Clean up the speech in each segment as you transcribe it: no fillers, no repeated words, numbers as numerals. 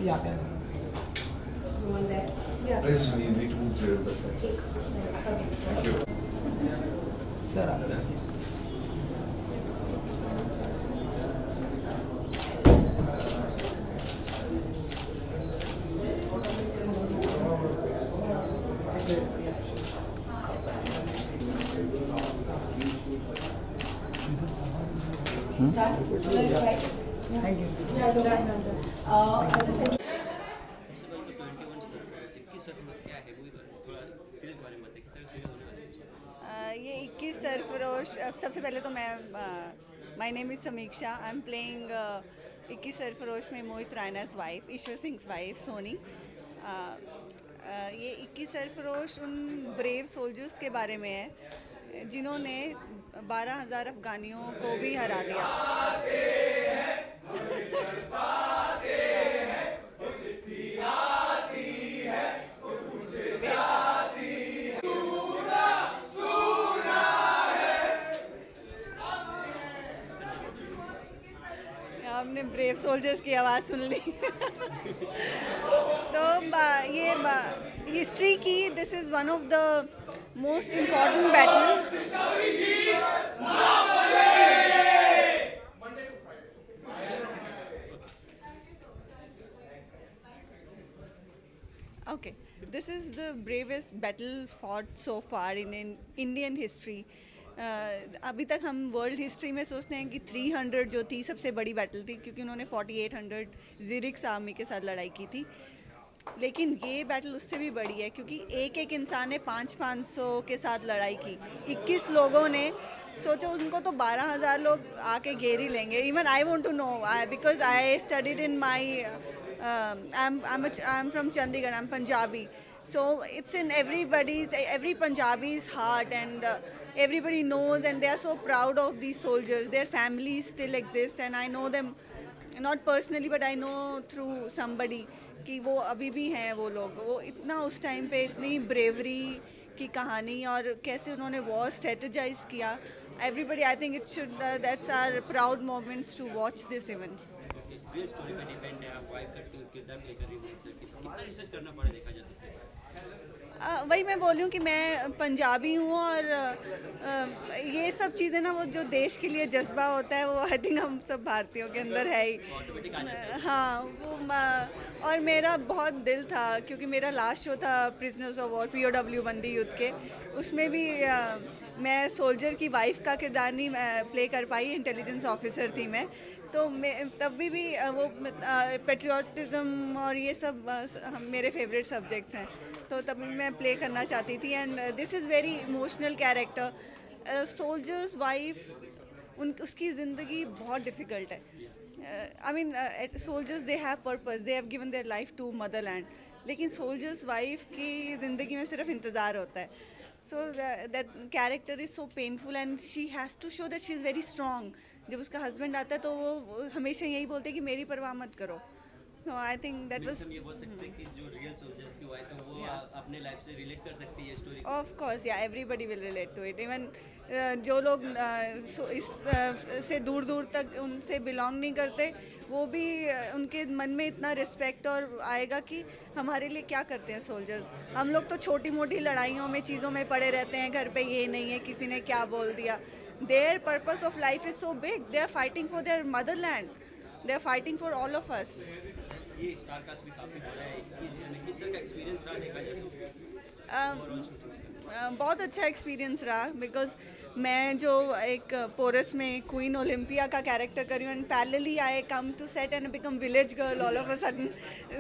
यहाँ पे Please, we need to move through, but that's it. Thank you. Sir आप thank you. सबसे पहले तो 21 सर 21 सरफरोश क्या है वो थोड़ा सीरियल के बारे में बताइए कि सर सीरियल होने वाला है। ये 21 सरफरोश सबसे पहले तो मैं माय नेम इज़ समीक्षा आई एम प्लेइंग 21 सरफरोश में मोहित रायना's वाइफ ईश्वर सिंह वाइफ सोनी। ये 21 सरफरोश उन ब्रेव सोल्जर्स के बारे में है जिन्होंने 12,000 अफगानियों को भी हरा दिया। हमने ब्रेव सोल्जर्स की आवाज़ सुन ली। तो ये हिस्ट्री की this is one of the most important battle. Okay, this is the bravest battle fought so far in Indian history. अभी तक हम वर्ल्ड हिस्ट्री में सोचते हैं कि 300 जो थी सबसे बड़ी बैटल थी क्योंकि उन्होंने 4800 ज़िरिक्स आर्मी के साथ लड़ाई की थी, लेकिन ये बैटल उससे भी बड़ी है क्योंकि एक एक इंसान ने 500 के साथ लड़ाई की। 21 लोगों ने सोचो, उनको तो 12,000 लोग आके घेर ही लेंगे। Even I want to know because I studied in my I'm from Chandigarh, I'm Punjabi. So it's in every Punjabi's heart, and everybody knows, and they are so proud of these soldiers. Their families still exist, and I know them, not personally, but I know through somebody कि वो अभी भी हैं वो लोग। वो इतना उस टाइम पे इतनी ब्रेवरी की कहानी और कैसे उन्होंने वॉर स्ट्रेटजाइज किया। Everybody, I think it should, that's our proud moments to watch this event. Real story पे डिपेंड है, आप वाइफ का किरदार प्ले कर रही हैं सर, कितना रिसर्च करना पड़ा देखा जाए तो? वही मैं बोल रही हूँ कि मैं पंजाबी हूँ और ये सब चीज़ें ना, वो जो देश के लिए जज्बा होता है वो आई थिंक हम सब भारतीयों के अंदर है ही। हाँ वो और मेरा बहुत दिल था क्योंकि मेरा लास्ट शो था प्रिजनर्स ऑफ वॉर POW बंदी युद्ध के, उसमें भी मैं सोल्जर की वाइफ का किरदार नहीं प्ले कर पाई, इंटेलिजेंस ऑफिसर थी मैं। तो मैं तभी भी वो पेट्रियाटिज़म और ये सब मेरे फेवरेट सब्जेक्ट्स हैं, तो तभी मैं प्ले करना चाहती थी। And this is very emotional character. Soldiers wife उसकी ज़िंदगी बहुत डिफ़िकल्ट है। I mean soldiers they have purpose, they have given their life to motherland, लेकिन सोल्जर्स वाइफ की ज़िंदगी में सिर्फ इंतज़ार होता है। So that character is so painful and she has to show that she is very strong. जब उसका हस्बैंड आता है तो वो हमेशा यही बोलते हैं कि मेरी परवाह मत करो। So I think that was. ये बोल सकते हैं कि जो रियल सोल्जर्स की वाइफ है वो अपने लाइफ से रिलेट कर सकती है story. Of course, yeah, everybody will relate to it. Even जो लोग इस से दूर दूर तक उनसे बिलोंग नहीं करते, वो भी उनके मन में इतना रिस्पेक्ट और आएगा कि हमारे लिए क्या करते हैं सोल्जर्स। हम लोग तो छोटी मोटी लड़ाइयों में चीज़ों में पड़े रहते हैं, घर पे ये नहीं है, किसी ने क्या बोल दिया। Their purpose of life is so big. They are fighting for their motherland. They are fighting for all of us. ये स्टार कास्ट भी काफ़ी बड़ा है, किस तरह का एक्सपीरियंस रहा देखा जाए तो? बहुत अच्छा एक्सपीरियंस रहा बिकॉज मैं जो एक पोरस में क्वीन ओलंपिया का कैरेक्टर कर रही हूँ, and parallelly I come to set and become village girl all of a sudden.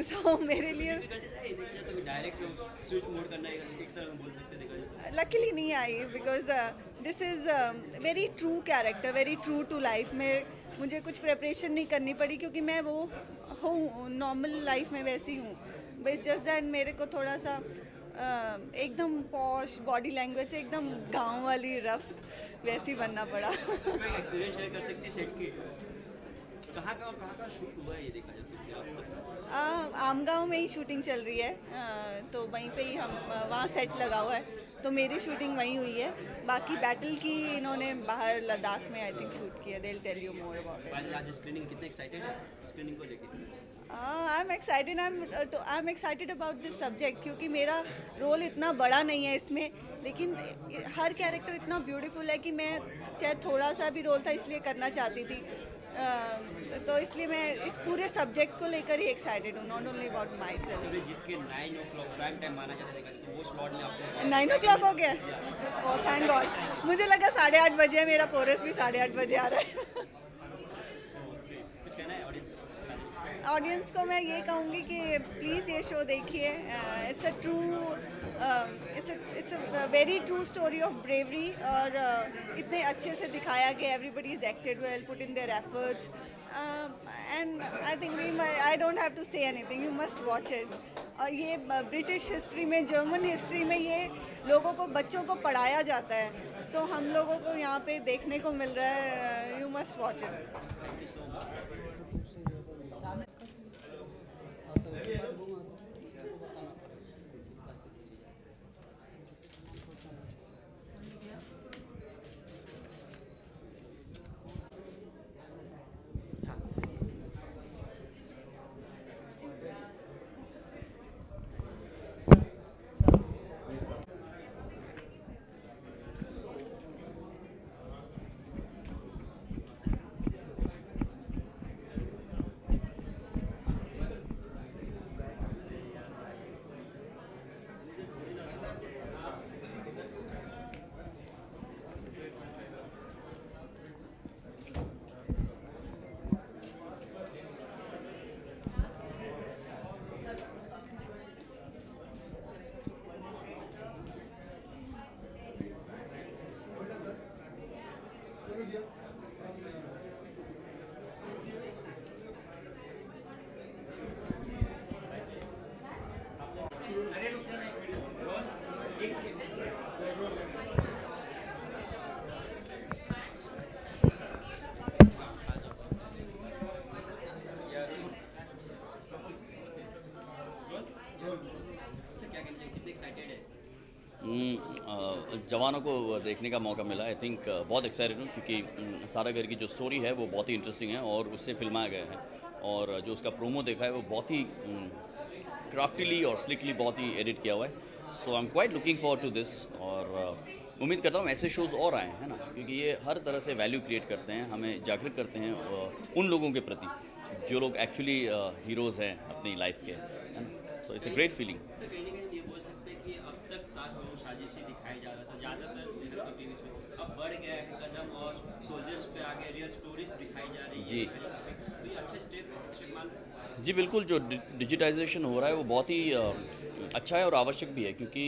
So मेरे लिए डायरेक्ट स्विच मोड करना है, एक तरह बोल सकते देखा जाए। लकीली नहीं I because this is very true character, very true to life में। मुझे कुछ प्रिपरेशन नहीं करनी पड़ी क्योंकि मैं वो हूँ, नॉर्मल लाइफ में वैसी हूँ। बस जस्ट दैट मेरे को थोड़ा सा एकदम पॉश बॉडी लैंग्वेज से एकदम गांव वाली रफ वैसी बनना पड़ा। एक्सपीरियंस शेयर कर सकती है सेट की? कहाँ का शूट हुआ है ये देखा जाए तो? आमगांव में ही शूटिंग चल रही है, तो वहीं पे ही हम वहाँ सेट लगा हुआ है, तो मेरी शूटिंग वहीं हुई है। बाकी बैटल की इन्होंने बाहर लद्दाख में आई थिंक शूट किया। They will tell you more about it. आज स्क्रीनिंग कितने एक्साइटेड है स्क्रीनिंग को लेके? I'm excited. I'm excited about this subject क्योंकि मेरा रोल इतना बड़ा नहीं है इसमें, लेकिन हर कैरेक्टर इतना ब्यूटीफुल है कि मैं चाहे थोड़ा सा भी रोल था इसलिए करना चाहती थी। तो इसलिए मैं इस पूरे सब्जेक्ट को लेकर ही एक्साइटेड हूँ, not only about my film. जीत के 9 o'clock प्राइम टाइम माना जाता है, तो वो स्लॉट में आपको 9 o'clock हो गया? ओह थैंक गॉड, मुझे लगा 8:30 बजे है, मेरा पोरस भी 8:30 बजे आ रहा है। कुछ कहना है ऑडियंस को? ऑडियंस को मैं ये कहूँगी कि प्लीज़ ये शो देखिए। It's a very true story of bravery, और इतने अच्छे से दिखाया गया। Everybody is acted well, put in their efforts, and I think I don't have to say anything, you must watch it. और ये ब्रिटिश हिस्ट्री में, जर्मन हिस्ट्री में ये लोगों को, बच्चों को पढ़ाया जाता है, तो हम लोगों को यहाँ पे देखने को मिल रहा है। You must watch it. जवानों को देखने का मौका मिला। आई थिंक बहुत एक्साइटेड हूँ क्योंकि सारा घर की जो स्टोरी है वो बहुत ही इंटरेस्टिंग है और उससे फिल्माया गया है, और जो उसका प्रोमो देखा है वो बहुत ही क्राफ्टीली और स्लिकली बहुत ही एडिट किया हुआ है। So I am quite looking forward to this, और उम्मीद करता हूँ ऐसे शोज़ और आए हैं ना, क्योंकि ये हर तरह से वैल्यू क्रिएट करते हैं, हमें जागरूक करते हैं उन लोगों के प्रति जो लोग एक्चुअली हीरोज़ हैं अपनी लाइफ के, है ना। So it's a great feeling. Sir कहीं ना कहीं ये बोल सकते हैं कि अब तक सास बहू साजिशी दिखाई जा रहा था ज़्यादातर टीवी में, अब बढ़ गया है कदम और सोल्जर्स पे आगे रियल स्टोरीज दिखाई जा रही है जी। तो ये अच्छे स्टेप मान। जी बिल्कुल, जो डिजिटाइजेशन हो रहा है वो बहुत ही अच्छा है और आवश्यक भी है, क्योंकि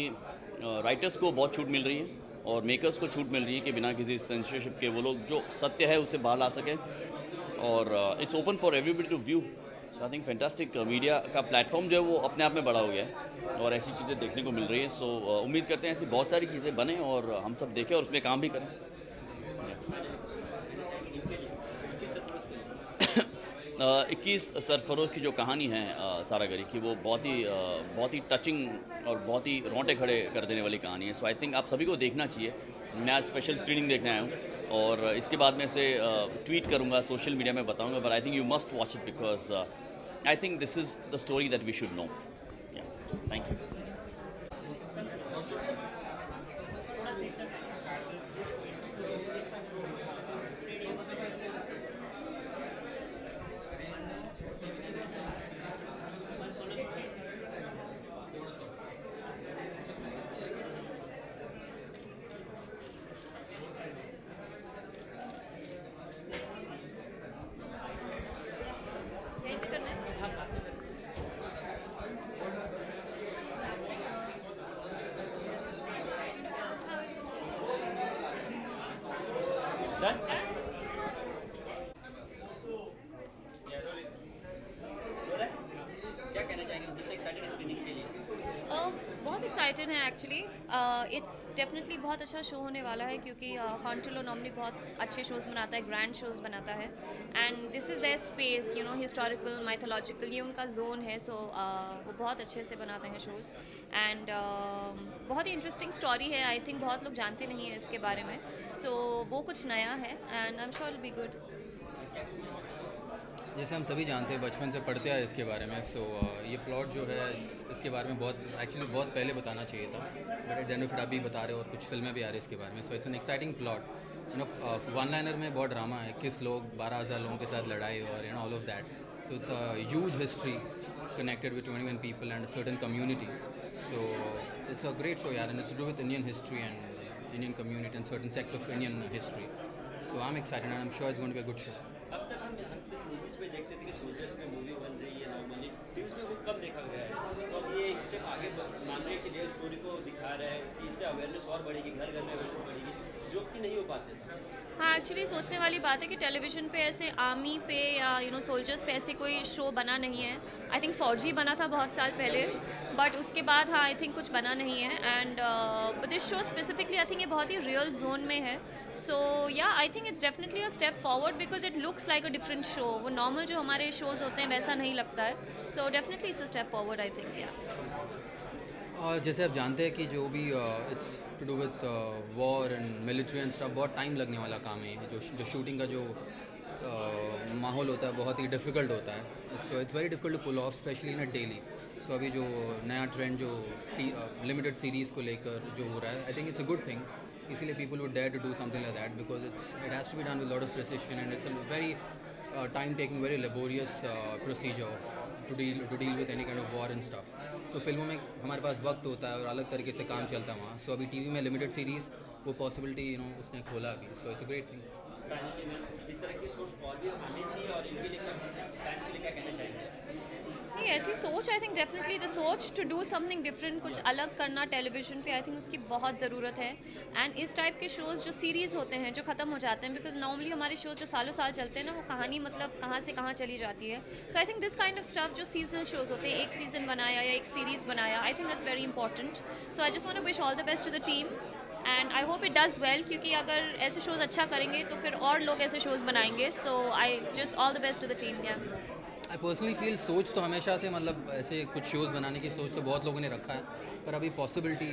राइटर्स को बहुत छूट मिल रही है और मेकर्स को छूट मिल रही है कि बिना किसी सेंसरशिप के वो लोग जो सत्य है उससे बाहर ला सकें, और it's open for everybody to view. So I think fantastic. Media का प्लेटफॉर्म जो है वो अपने आप में बड़ा हो गया है और ऐसी चीज़ें देखने को मिल रही है। सो उम्मीद करते हैं ऐसी बहुत सारी चीज़ें बने और हम सब देखें और उसमें काम भी करें। 21 सरफरोश की जो कहानी है सारागरी की, वो बहुत ही टचिंग और बहुत ही रोंगटे खड़े कर देने वाली कहानी है। सो आई थिंक आप सभी को देखना चाहिए। मैं आज स्पेशल स्क्रीनिंग देखने आया हूँ और इसके बाद मैं इसे ट्वीट करूँगा, सोशल मीडिया में बताऊँगा, but I think you must watch it because I think this is the story that we should know. Thank you. क्या कहना चाहेंगे, कितने एक्साइटेड स्क्रीनिंग के लिए? बहुत एक्साइटेड हैं एक्चुअली। इट्स डेफिनेटली बहुत अच्छा शो होने वाला है क्योंकि फॉन्टुलो नॉर्मली बहुत अच्छे शोज़ बनाता है, ग्रैंड शोज़ बनाता है, and this is their space, you know, historical, mythological, ये उनका जोन है। सो वो बहुत अच्छे से बनाते हैं शोज़, एंड बहुत ही इंटरेस्टिंग स्टोरी है। आई थिंक बहुत लोग जानते नहीं हैं इसके बारे में, सो वो कुछ नया है, and I am sure it will be good. जैसे हम सभी जानते हैं, बचपन से पढ़ते आए इसके बारे में, सो ये प्लॉट जो है इसके बारे में बहुत पहले बताना चाहिए था, but at the end of it अभी बता रहे हो और कुछ फिल्में भी आ रही है इसके बारे में. So it's an exciting plot. One liner में बहुत ड्रामा है, किस लोग 12,000 लोगों के साथ लड़ाई और all of that. So it's a huge history connected with 21 people and a certain community. So it's a great show, yeah, and it's to do with Indian history and Indian community and certain sect of Indian history. So I'm excited and I'm sure it's going to be a good show. अब तक हम सिर्फ movies में देखते थे कि soldiers में movie बन रही है नॉर्मली, टीव्स में वो कब देखा गया है, तो अब ये एक स्टेप आगे मान रहे हैं कि रियल स्टोरी को दिखा रहा है कि इससे अवेयरनेस और बढ़ेगी, घर घर में अवेयरनेस बढ़ेगी, जो कि नहीं हो पाते था. हाँ, एक्चुअली सोचने वाली बात है कि टेलीविज़न पे ऐसे आर्मी पे या सोल्जर्स पे ऐसे कोई शो बना नहीं है. आई थिंक फौजी बना था बहुत साल पहले, बट उसके बाद हाँ आई थिंक कुछ बना नहीं है. And this show specifically I think ये बहुत ही रियल जोन में है. So yeah I think it's definitely a step forward because it looks like a different show. वो नॉर्मल जो हमारे शोज़ होते हैं वैसा नहीं लगता है. So definitely it's a step forward I think. या जैसे आप जानते हैं कि जो भी it's to do with war and military and stuff, बहुत टाइम लगने वाला काम है. जो शूटिंग का जो माहौल होता है बहुत ही डिफ़िकल्ट होता है. So it's very difficult to pull off specially in a daily. So अभी जो नया ट्रेंड जो लिमिटेड सीरीज़ को लेकर जो हो रहा है, I think it's a good thing. इसीलिए people would dare to do something like that because it has to be done with lot of precision and it's a very time taking, very laborious procedure to deal with any kind of war and stuff. So फिल्मों में हमारे पास वक्त होता है और अलग तरीके से काम चलता है वहाँ. सो अभी टीवी में लिमिटेड सीरीज़ वो पॉसिबिलिटी उसने खोला अभी. So it's a great thing. इस तरह की सोच और भी आनी चाहिए और इनके लिए फैंस के लिए क्या कहना चाहिए? नहीं, ऐसी सोच आई थिंक डेफिनेटली द सोच टू डू समथिंग डिफरेंट, कुछ अलग करना टेलीविज़न पे, आई थिंक उसकी बहुत ज़रूरत है. एंड इस टाइप के शोज़ जो सीरीज़ होते हैं जो ख़त्म हो जाते हैं, बिकॉज नॉर्मली हमारे शोज़ जो सालों साल चलते हैं ना, वो कहानी मतलब कहाँ से कहाँ चली जाती है. So I think this kind of stuff जो सीजनल शोज़ होते हैं, एक सीज़न बनाया या एक सीरीज़ बनाया, I think that's very important. So I just want to wish all the best to the team and I hope it does well, क्योंकि अगर ऐसे शोज़ अच्छा करेंगे तो फिर और लोग ऐसे शोज़ बनाएंगे. So I just all the best to the team. Yeah I personally feel सोच तो हमेशा से मतलब ऐसे कुछ शोज़ बनाने की सोच तो बहुत लोगों ने रखा है, पर अभी पॉसिबिलिटी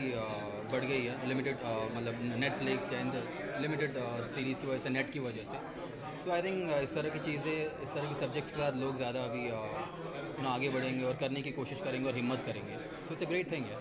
बढ़ गई है लिमिटेड मतलब नेटफ्लिक्स या इन द लिमिटेड सीरीज़ की वजह से, नेट की वजह से. सो आई थिंक इस तरह की चीज़ें, इस तरह की सब्जेक्ट्स के साथ लोग ज़्यादा अभी आगे बढ़ेंगे और करने की कोशिश करेंगे और हिम्मत करेंगे. So it's a great thing है.